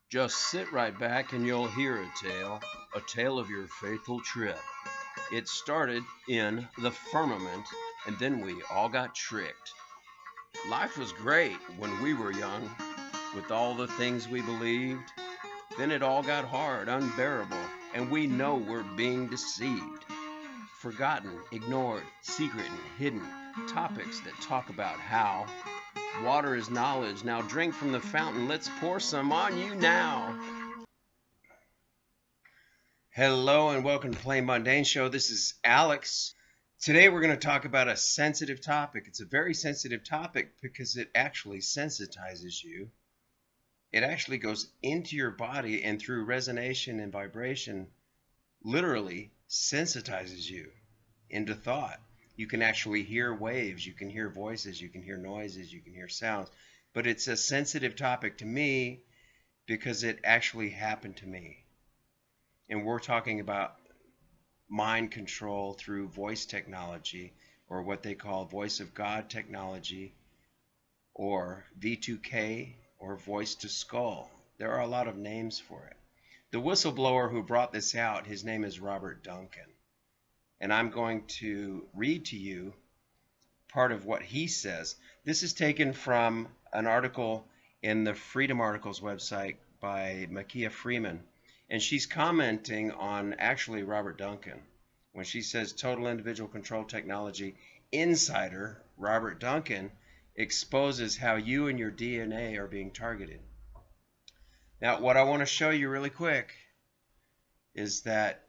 Just sit right back and you'll hear a tale of your faithful trip. It started in the firmament, and then we all got tricked. Life was great when we were young, with all the things we believed. Then it all got hard, unbearable, and we know we're being deceived. Forgotten, ignored, secret, and hidden. Topics that talk about how water is knowledge. Now drink from the fountain. Let's pour some on you now. Hello and welcome to Plain Mundane Show. This is Alex. Today we're going to talk about a sensitive topic. It's a very sensitive topic because it actually sensitizes you. It actually goes into your body and through resonance and vibration literally sensitizes you into thought. You can actually hear waves, you can hear voices, you can hear noises, you can hear sounds. But it's a sensitive topic to me because it actually happened to me. And we're talking about mind control through voice technology, or what they call voice of God technology, or V2K, or voice to skull. There are a lot of names for it. The whistleblower who brought this out, his name is Robert Duncan. And I'm going to read to you part of what he says. This is taken from an article in the Freedom Articles website by Makia Freeman. And she's commenting on actually Robert Duncan. When she says total individual control technology insider, Robert Duncan exposes how you and your DNA are being targeted. Now, what I want to show you really quick is that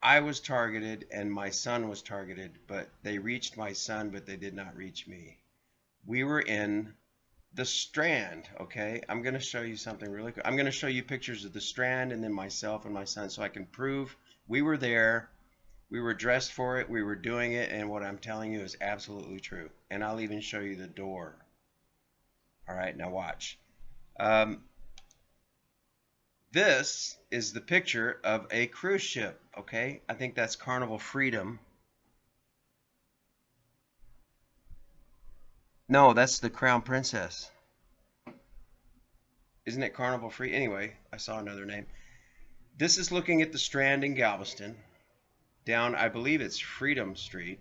I was targeted and my son was targeted, but they reached my son, but they did not reach me. We were in the Strand, okay? I'm going to show you something really quick. I'm going to show you pictures of the Strand and then myself and my son so I can prove we were there, we were dressed for it, we were doing it, and what I'm telling you is absolutely true. And I'll even show you the door. All right, now watch. This is the picture of a cruise ship, okay? I think that's Carnival Freedom. No, that's the Crown Princess. Isn't it Carnival Free? Anyway, I saw another name. This is looking at the Strand in Galveston. Down, I believe it's Freedom Street.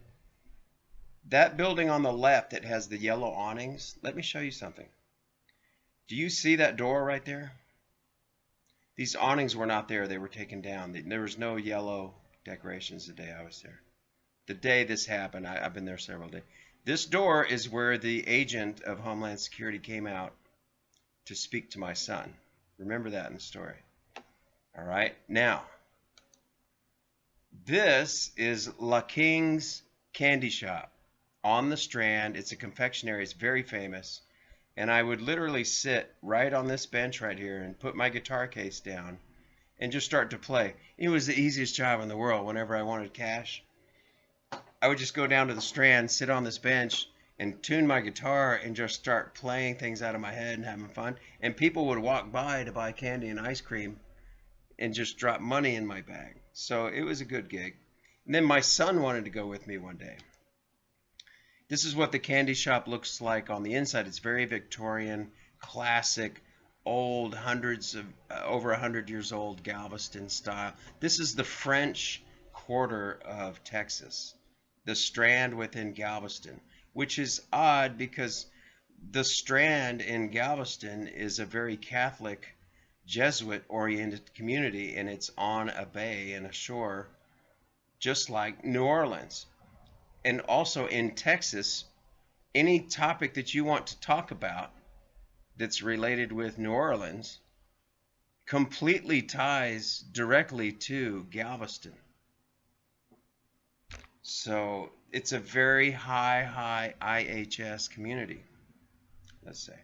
That building on the left that has the yellow awnings, let me show you something. Do you see that door right there? These awnings were not there. They were taken down. There was no yellow decorations the day I was there. The day this happened, I've been there several days. This door is where the agent of Homeland Security came out to speak to my son. Remember that in the story. All right. Now, this is La King's Candy Shop on the Strand. It's a confectionery. It's very famous. And I would literally sit right on this bench right here and put my guitar case down and just start to play. It was the easiest job in the world. Whenever I wanted cash, I would just go down to the Strand, sit on this bench, and tune my guitar and just start playing things out of my head and having fun. And people would walk by to buy candy and ice cream and just drop money in my bag. So it was a good gig. And then my son wanted to go with me one day. This is what the candy shop looks like on the inside. It's very Victorian, classic, old, hundreds of, over 100 years old Galveston style. This is the French Quarter of Texas, the Strand within Galveston, which is odd because the Strand in Galveston is a very Catholic, Jesuit-oriented community, and it's on a bay and a shore, just like New Orleans. And also in Texas, any topic that you want to talk about that's related with New Orleans completely ties directly to Galveston. So it's a very high IHS community, let's say.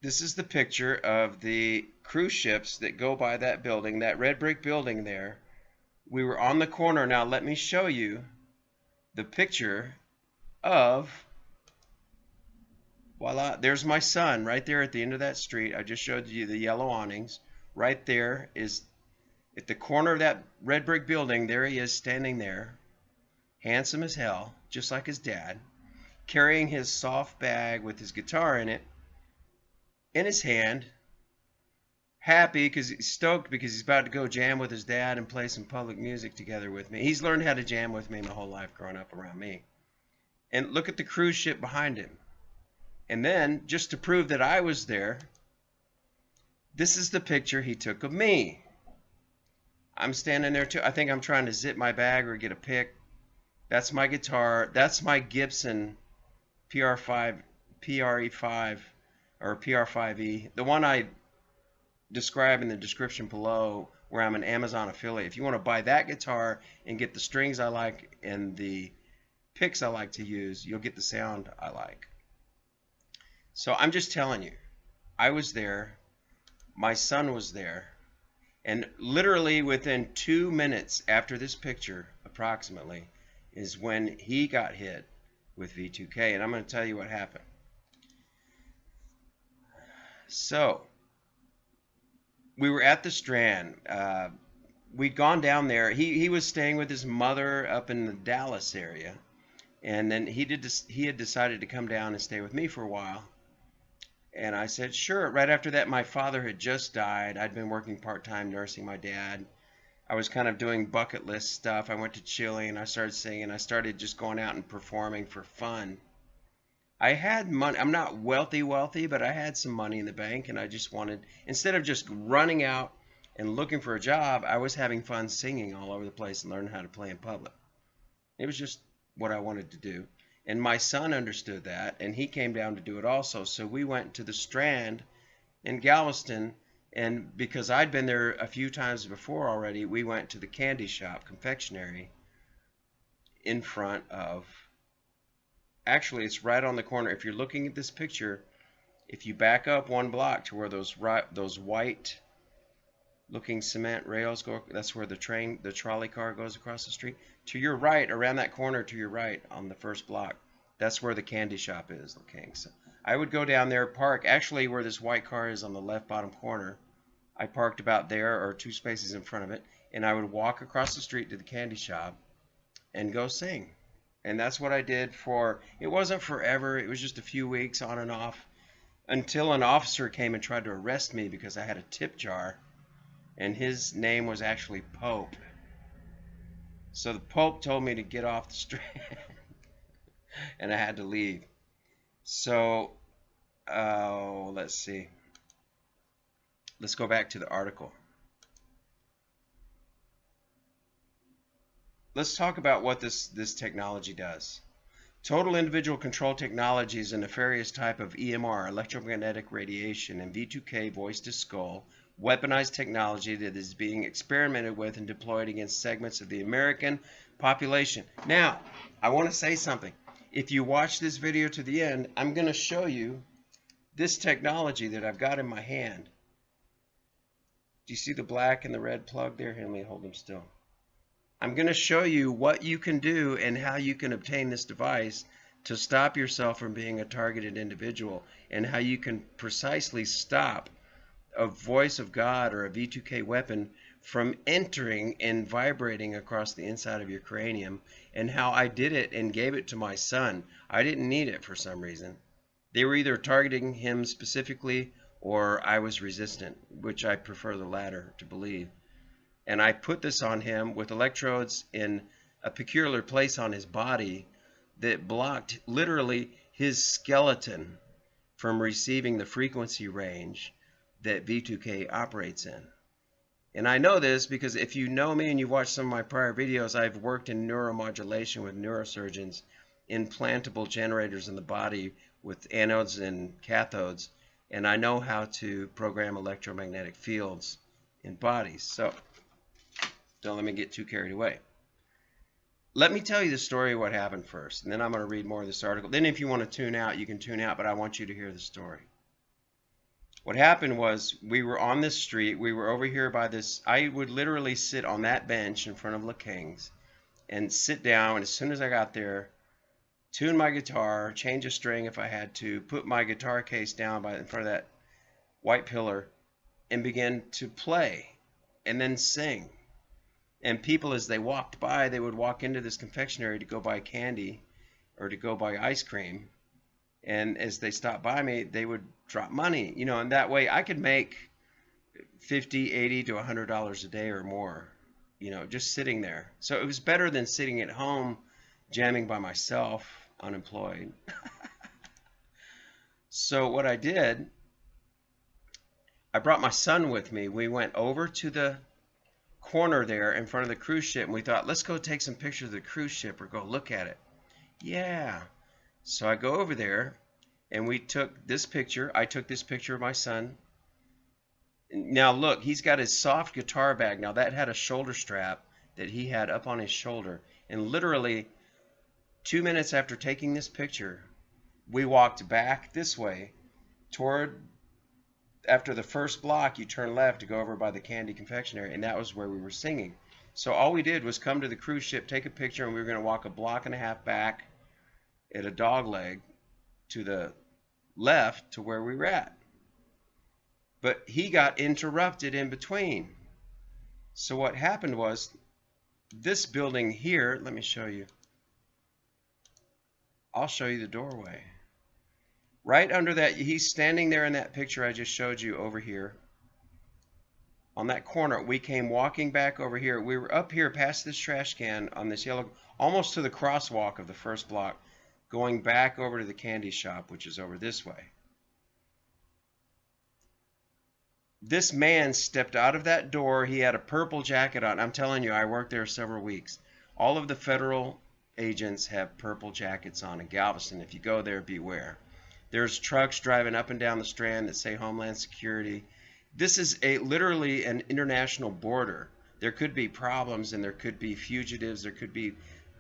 This is the picture of the cruise ships that go by that building, that red brick building there. We were on the corner. Now let me show you the picture of, voila, there's my son right there at the end of that street. I just showed you the yellow awnings. Right there is, at the corner of that red brick building, there he is standing there, handsome as hell, just like his dad, carrying his soft bag with his guitar in it. in his hand, happy because he's stoked because he's about to go jam with his dad and play some public music together with me. He's learned how to jam with me my whole life growing up around me. And look at the cruise ship behind him. And then, just to prove that I was there, this is the picture he took of me. I'm standing there too. I think I'm trying to zip my bag or get a pick. That's my guitar. That's my Gibson PR5, PRE5 or PR5E. The one I describe in the description below, where I'm an Amazon affiliate. If you want to buy that guitar and get the strings I like and the picks I like to use, you'll get the sound I like. So I'm just telling you, I was there. My son was there. And literally within 2 minutes after this picture, approximately, is when he got hit with V2K. And I'm going to tell you what happened. So, we were at the Strand. We'd gone down there. He was staying with his mother up in the Dallas area. And then he had decided to come down and stay with me for a while. And I said, sure. Right after that, my father had just died. I'd been working part-time nursing my dad. I was kind of doing bucket list stuff. I went to Chile and I started singing. I started just going out and performing for fun. I had money. I'm not wealthy, but I had some money in the bank, and I just wanted, instead of just running out and looking for a job, I was having fun singing all over the place and learning how to play in public. It was just what I wanted to do. And my son understood that, and he came down to do it also. So we went to the Strand in Galveston, and because I'd been there a few times before already, we went to the candy shop, confectionery, in front of, actually it's right on the corner. If you're looking at this picture, if you back up 1 block to where those white looking cement rails go, that's where the trolley car goes across the street. To your right, around that corner to your right on the first block, that's where the candy shop is, the King. So I would go down there, park, actually where this white car is on the left bottom corner. I parked about there or 2 spaces in front of it, and I would walk across the street to the candy shop and go sing. And that's what I did for, it wasn't forever, it was just a few weeks on and off, until an officer came and tried to arrest me because I had a tip jar. And his name was actually Pope. So the Pope told me to get off the Strand. And I had to leave. So, let's see. Let's go back to the article. Let's talk about what this technology does. Total individual control technology is a nefarious type of EMR, electromagnetic radiation, and V2K, voice to skull, weaponized technology that is being experimented with and deployed against segments of the American population. Now, I want to say something. If you watch this video to the end, I'm going to show you this technology that I've got in my hand. Do you see the black and the red plug there? Here, let me hold them still. I'm going to show you what you can do and how you can obtain this device to stop yourself from being a targeted individual, and how you can precisely stop a voice of God or a V2K weapon from entering and vibrating across the inside of your cranium, and how I did it and gave it to my son. I didn't need it for some reason. They were either targeting him specifically or I was resistant, which I prefer the latter to believe. And I put this on him with electrodes in a peculiar place on his body that blocked literally his skeleton from receiving the frequency range that V2K operates in. And I know this because if you know me and you've watched some of my prior videos, I've worked in neuromodulation with neurosurgeons, implantable generators in the body with anodes and cathodes, and I know how to program electromagnetic fields in bodies. So don't let me get too carried away. Let me tell you the story of what happened first, and then I'm going to read more of this article. Then if you want to tune out, you can tune out, but I want you to hear the story. What happened was we were on this street. We were over here by this. I would literally sit on that bench in front of Le King's and sit down. And as soon as I got there, tune my guitar, change a string if I had to, put my guitar case down in front of that white pillar, and begin to play and then sing. And people, as they walked by, they would walk into this confectionery to go buy candy or to go buy ice cream. And as they stopped by me, they would drop money, you know, and that way I could make 50, 80 to $100 a day or more, you know, just sitting there. So it was better than sitting at home jamming by myself, unemployed. So what I did, I brought my son with me. We went over to the corner there in front of the cruise ship, and we thought, let's go take some pictures of the cruise ship or go look at it. Yeah. So I go over there, and we took this picture. I took this picture of my son. Now look, he's got his soft guitar bag. Now that had a shoulder strap that he had up on his shoulder. And literally 2 minutes after taking this picture, we walked back this way toward, after the first block, you turn left to go over by the candy confectionery, and that was where we were singing. So all we did was come to the cruise ship, take a picture, and we were going to walk a block and a half back at a dog leg to the left to where we were at. But he got interrupted in between. So what happened was, this building here, let me show you. I'll show you the doorway. Right under that, he's standing there in that picture I just showed you over here. On that corner, we came walking back over here. We were up here past this trash can on this yellow, almost to the crosswalk of the first block, going back over to the candy shop, which is over this way. This man stepped out of that door. He had a purple jacket on. I'm telling you, I worked there several weeks. All of the federal agents have purple jackets on in Galveston. If you go there, beware. There's trucks driving up and down the Strand that say Homeland Security. This is literally an international border. There could be problems, and there could be fugitives. There could be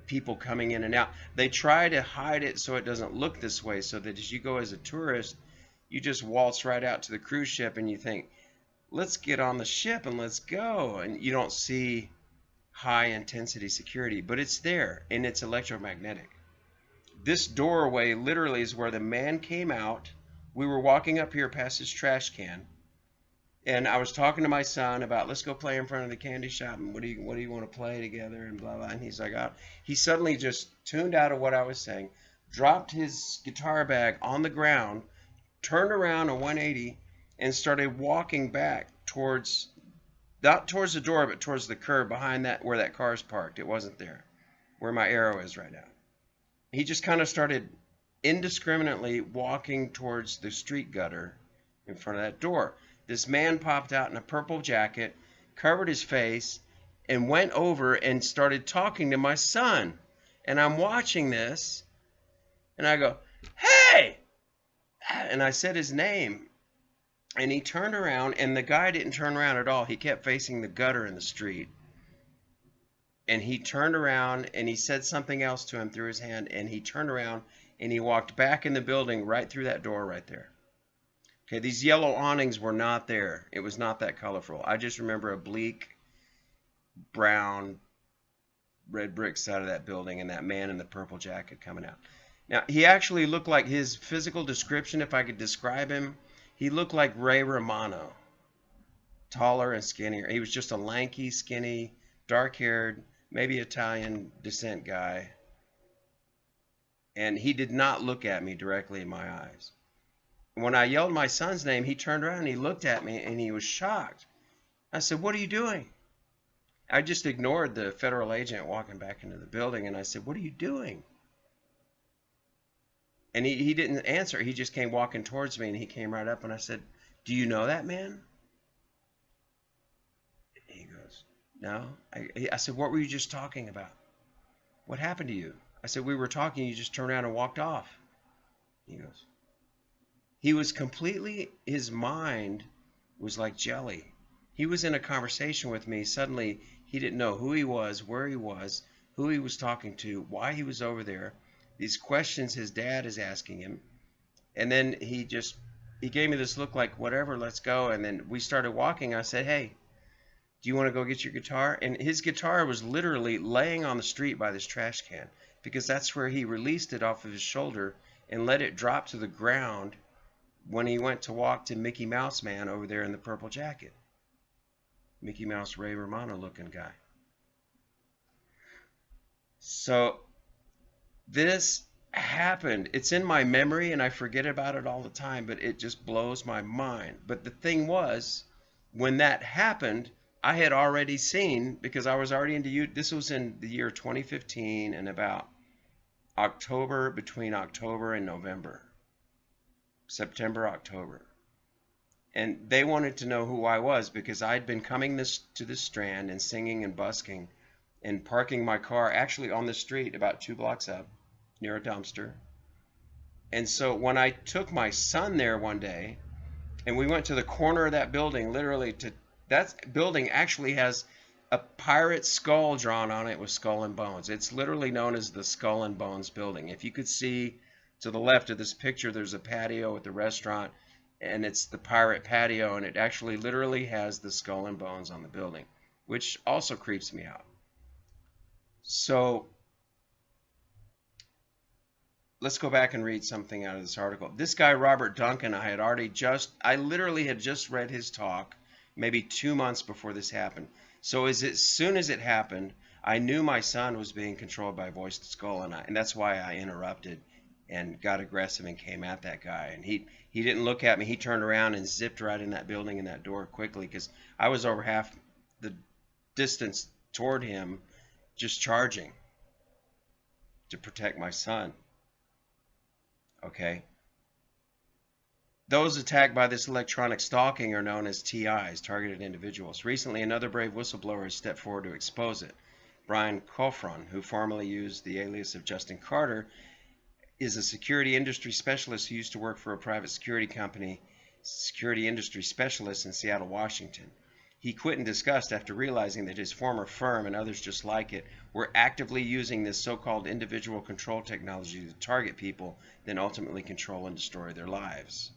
people coming in and out. They try to hide it so it doesn't look this way, so that as you go as a tourist, you just waltz right out to the cruise ship and you think, let's get on the ship and let's go. And you don't see high intensity security, but it's there, and it's electromagnetic. This doorway literally is where the man came out. We were walking up here past his trash can, and I was talking to my son about, let's go play in front of the candy shop, and what do you want to play together, and blah blah. And he's like, he suddenly just tuned out of what I was saying, dropped his guitar bag on the ground, turned around a 180, and started walking back towards, not towards the door, but towards the curb behind that, where that car's parked. It wasn't there, where my arrow is right now. He just kind of started indiscriminately walking towards the street gutter in front of that door. This man popped out in a purple jacket, covered his face, and went over and started talking to my son. And I'm watching this, and I go, hey! And I said his name. And he turned around, and the guy didn't turn around at all. He kept facing the gutter in the street. And he turned around, and he said something else to him through his hand, and he turned around, and he walked back in the building right through that door right there. Okay, these yellow awnings were not there. It was not that colorful. I just remember a bleak, brown, red brick side of that building and that man in the purple jacket coming out. Now, he actually looked like, his physical description, if I could describe him, he looked like Ray Romano. Taller and skinnier. He was just a lanky, skinny, dark-haired, maybe Italian descent guy. And he did not look at me directly in my eyes. When I yelled my son's name, he turned around and he looked at me and he was shocked. I said, what are you doing? I just ignored the federal agent walking back into the building, and I said, what are you doing? And he didn't answer. He just came walking towards me, and he came right up, and I said, do you know that man? He goes, no. I said, what were you just talking about? What happened to you? I said, we were talking, you just turned around and walked off. He goes, he was completely, his mind was like jelly. He was in a conversation with me. Suddenly, he didn't know who he was, where he was, who he was talking to, why he was over there. These questions his dad is asking him. And then he gave me this look like, whatever, let's go. And then we started walking. I said, hey, do you want to go get your guitar? And his guitar was literally laying on the street by this trash can, because that's where he released it off of his shoulder and let it drop to the ground when he went to walk to Mickey Mouse Man over there in the purple jacket. Mickey Mouse, Ray Romano looking guy. So this happened. It's in my memory and I forget about it all the time, but it just blows my mind. But the thing was, when that happened, I had already seen, because I was already into you. This was in the year 2015 and about October, between October and November, September, October. And they wanted to know who I was because I'd been coming to this strand and singing and busking and parking my car actually on the street about 2 blocks up near a dumpster. And so when I took my son there one day and we went to the corner of that building, literally to that building actually has a pirate skull drawn on it with skull and bones. It's literally known as the Skull and Bones building. If you could see to the left of this picture, there's a patio at the restaurant, and it's the pirate patio, and it actually literally has the skull and bones on the building, which also creeps me out. So let's go back and read something out of this article. This guy, Robert Duncan, I literally had just read his talk maybe 2 months before this happened. So as soon as it happened, I knew my son was being controlled by Voiced Skull, and that's why I interrupted and got aggressive and came at that guy. And he didn't look at me. He turned around and zipped right in that building and that door quickly because I was over half the distance toward him just charging to protect my son. Okay. Those attacked by this electronic stalking are known as TIs, targeted individuals. Recently, another brave whistleblower has stepped forward to expose it. Brian Colfron, who formerly used the alias of Justin Carter, is a security industry specialist who used to work for a private security company, security industry specialist in Seattle, Washington. He quit in disgust after realizing that his former firm and others just like it were actively using this so-called individual control technology to target people, then ultimately control and destroy their lives.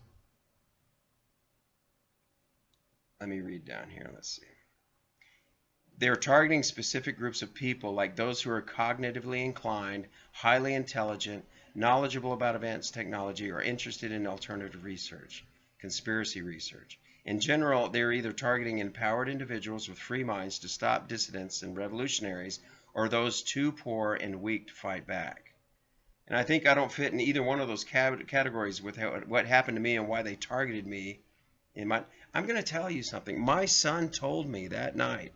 Let me read down here. Let's see. They're targeting specific groups of people, like those who are cognitively inclined, highly intelligent, knowledgeable about advanced technology, or interested in alternative research, conspiracy research. In general, they're either targeting empowered individuals with free minds to stop dissidents and revolutionaries, or those too poor and weak to fight back. And I think I don't fit in either one of those categories with what happened to me and why they targeted me. I'm going to tell you something. My son told me that night.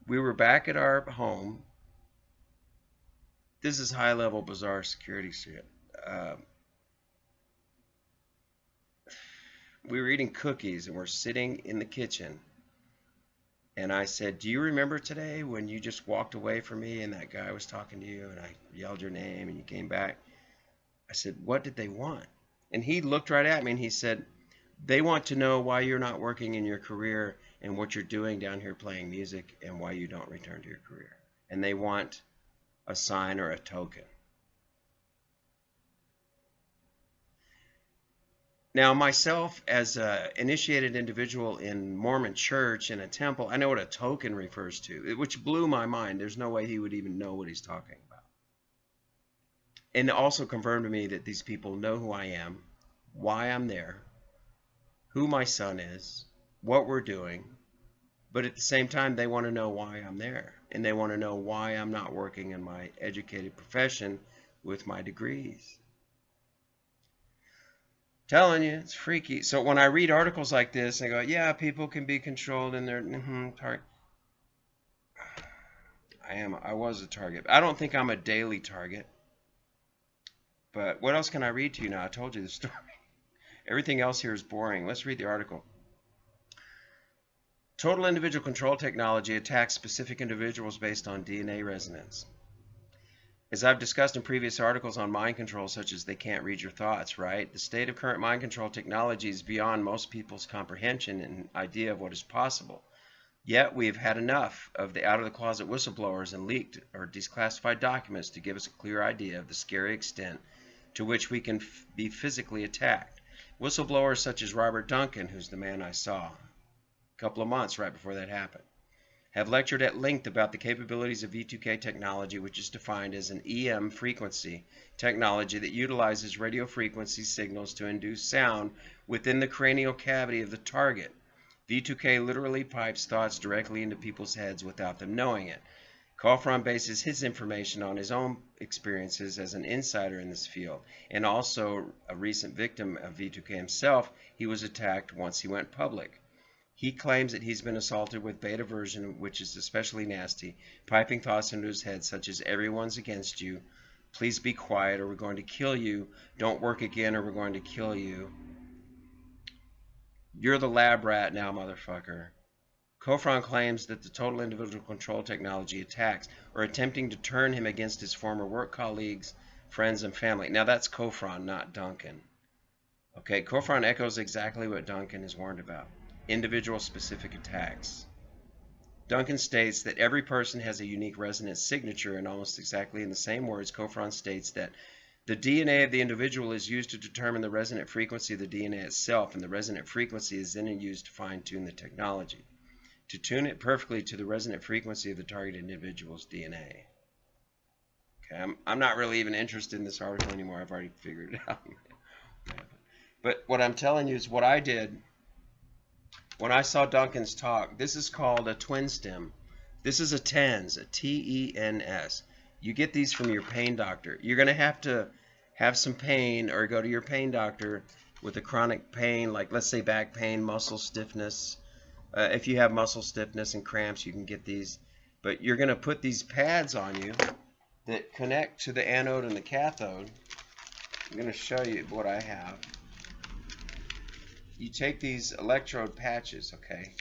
We were back at our home. This is high-level bizarre security shit. We were eating cookies and we're sitting in the kitchen. And I said, "Do you remember today when you just walked away from me and that guy was talking to you and I yelled your name and you came back?" I said, "What did they want?" And he looked right at me and he said, "They want to know why you're not working in your career and what you're doing down here playing music and why you don't return to your career. And they want a sign or a token." Now, myself, as an initiated individual in Mormon church in a temple, I know what a token refers to, which blew my mind. There's no way he would even know what he's talking about. And it also confirmed to me that these people know who I am, why I'm there, who my son is, what we're doing, but at the same time, they want to know why I'm there, and they want to know why I'm not working in my educated profession with my degrees. Telling you, it's freaky. So when I read articles like this, I go, yeah, people can be controlled in their target. I was a target. I don't think I'm a daily target. But what else can I read to you now? I told you the story. Everything else here is boring. Let's read the article. Total individual control technology attacks specific individuals based on DNA resonance. As I've discussed in previous articles on mind control, such as they can't read your thoughts, right? The state of current mind control technology is beyond most people's comprehension and idea of what is possible. Yet we have had enough of the out-of-the-closet whistleblowers and leaked or declassified documents to give us a clear idea of the scary extent to which we can be physically attacked. Whistleblowers such as Robert Duncan, who's the man I saw a couple of months right before that happened, have lectured at length about the capabilities of V2K technology, which is defined as an EM frequency technology that utilizes radio frequency signals to induce sound within the cranial cavity of the target. V2K literally pipes thoughts directly into people's heads without them knowing it. Kofron bases his information on his own experiences as an insider in this field, and also a recent victim of V2K himself. He was attacked once he went public. He claims that he's been assaulted with beta version, which is especially nasty, piping thoughts into his head such as everyone's against you, please be quiet or we're going to kill you, don't work again or we're going to kill you, you're the lab rat now, motherfucker. Kofron claims that the total individual control technology attacks are attempting to turn him against his former work colleagues, friends, and family. Now that's Kofron, not Duncan. Okay, Kofron echoes exactly what Duncan has warned about. Individual specific attacks. Duncan states that every person has a unique resonance signature, and almost exactly in the same words, Kofron states that the DNA of the individual is used to determine the resonant frequency of the DNA itself, and the resonant frequency is then used to fine-tune the technology, to tune it perfectly to the resonant frequency of the target individual's DNA. Okay, I'm not really even interested in this article anymore. I've already figured it out. But what I'm telling you is what I did when I saw Duncan's talk. This is called a twin stem. This is a TENS, a T-E-N-S. You get these from your pain doctor. You're going to have some pain or go to your pain doctor with a chronic pain, like let's say back pain, muscle stiffness. If you have muscle stiffness and cramps, you can get these. But you're going to put these pads on you that connect to the anode and the cathode. I'm going to show you what I have. You take these electrode patches, okay,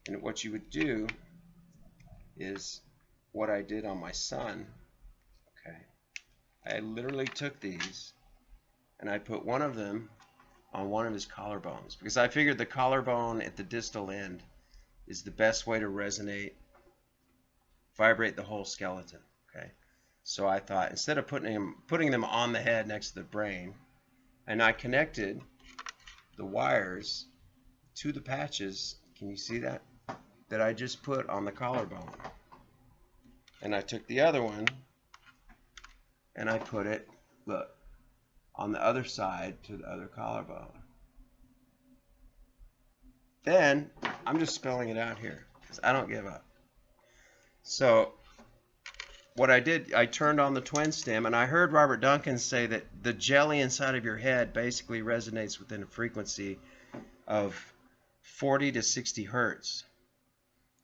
and what you would do is what I did on my son, okay. I literally took these and I put one of them on one of his collarbones because I figured the collarbone at the distal end is the best way to resonate, vibrate the whole skeleton, okay. So I thought instead of putting them on the head next to the brain, and I connected the wires to the patches, can you see that I just put on the collarbone, and I took the other one and I put it, look, on the other side to the other collarbone. Then I'm just spelling it out here because I don't give up. So what I did, I turned on the twin stem, and I heard Robert Duncan say that the jelly inside of your head basically resonates within a frequency of 40 to 60 hertz.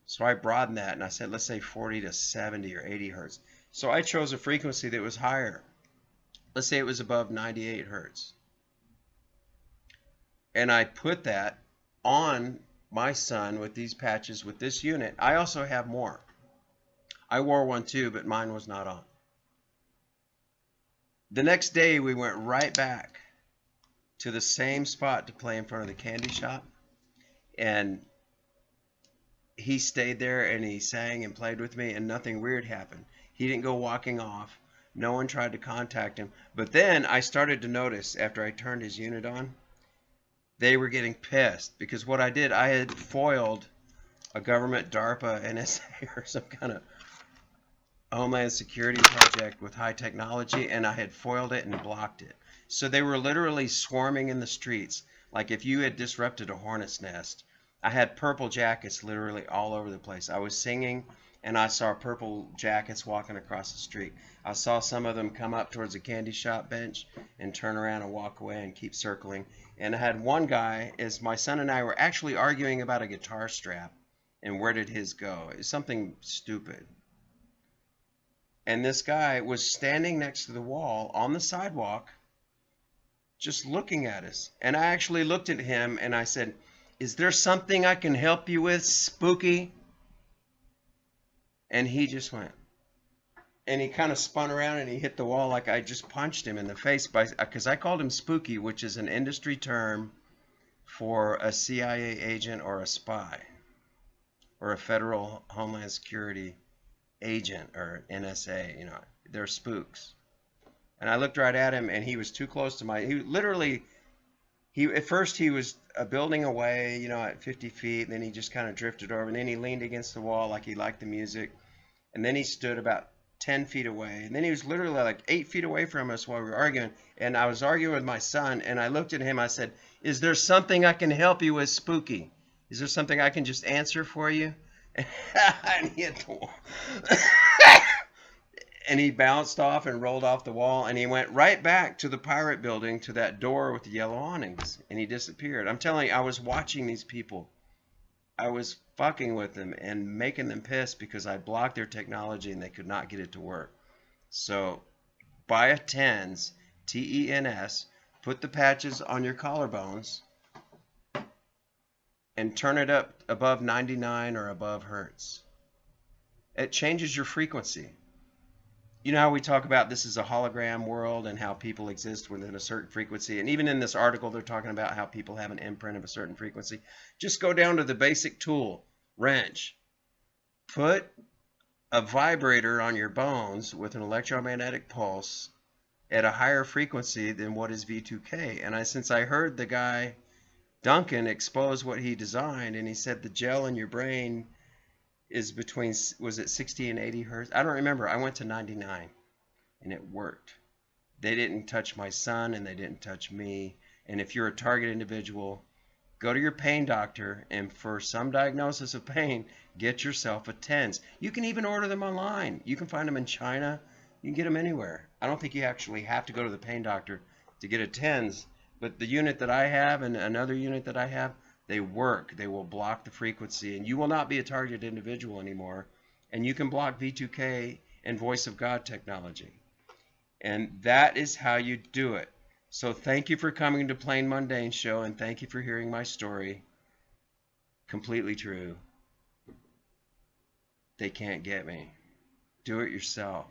So I broadened that and I said, let's say 40 to 70 or 80 hertz. So I chose a frequency that was higher. Let's say it was above 98 hertz. And I put that on my son with these patches with this unit. I also have more. I wore one too, but mine was not on. The next day we went right back to the same spot to play in front of the candy shop, and he stayed there and he sang and played with me, and nothing weird happened. He didn't go walking off. No one tried to contact him. But then I started to notice after I turned his unit on, they were getting pissed because what I did, I had foiled a government DARPA NSA or some kind of Homeland Security project with high technology, and I had foiled it and blocked it. So they were literally swarming in the streets like if you had disrupted a hornet's nest. I had purple jackets literally all over the place. I was singing and I saw purple jackets walking across the street. I saw some of them come up towards the candy shop bench and turn around and walk away and keep circling. And I had one guy, as my son and I were actually arguing about a guitar strap and where did his go. It was something stupid. And this guy was standing next to the wall on the sidewalk just looking at us. And I actually looked at him and I said, "Is there something I can help you with, Spooky?" And he just went. And he kind of spun around and he hit the wall like I just punched him in the face because I called him Spooky, which is an industry term for a CIA agent or a spy or a federal Homeland Security agent or NSA. You know, they're spooks. And I looked right at him and he was too close to my, he literally, at first he was a building away, you know, at 50 feet, and then he just kind of drifted over, and then he leaned against the wall like he liked the music, and then he stood about 10 feet away, and then he was literally like 8 feet away from us while we were arguing, and I was arguing with my son, and I looked at him, I said, "Is there something I can help you with, Spooky? Is there something I can just answer for you?" And he hit the wall. And he bounced off and rolled off the wall, and he went right back to the pirate building, to that door with the yellow awnings, and he disappeared. I'm telling you, I was watching these people. I was fucking with them and making them pissed because I blocked their technology and they could not get it to work. So buy a TENS, TENS, put the patches on your collarbones, and turn it up above 99 or above hertz. It changes your frequency. You know how we talk about this is a hologram world and how people exist within a certain frequency, and even in this article they're talking about how people have an imprint of a certain frequency. Just go down to the basic tool, wrench. Put a vibrator on your bones with an electromagnetic pulse at a higher frequency than what is V2K. And since I heard the guy Duncan expose what he designed, and he said the gel in your brain is between, was it 60 and 80 hertz? I don't remember. I went to 99 and it worked. They didn't touch my son and they didn't touch me. And if you're a target individual, go to your pain doctor, and for some diagnosis of pain, get yourself a TENS. You can even order them online. You can find them in China. You can get them anywhere. I don't think you actually have to go to the pain doctor to get a TENS, but the unit that I have and another unit that I have, they work. They will block the frequency, and you will not be a targeted individual anymore. And you can block V2K and Voice of God technology. And that is how you do it. So thank you for coming to Plain Mundane Show, and thank you for hearing my story. Completely true. They can't get me. Do it yourself.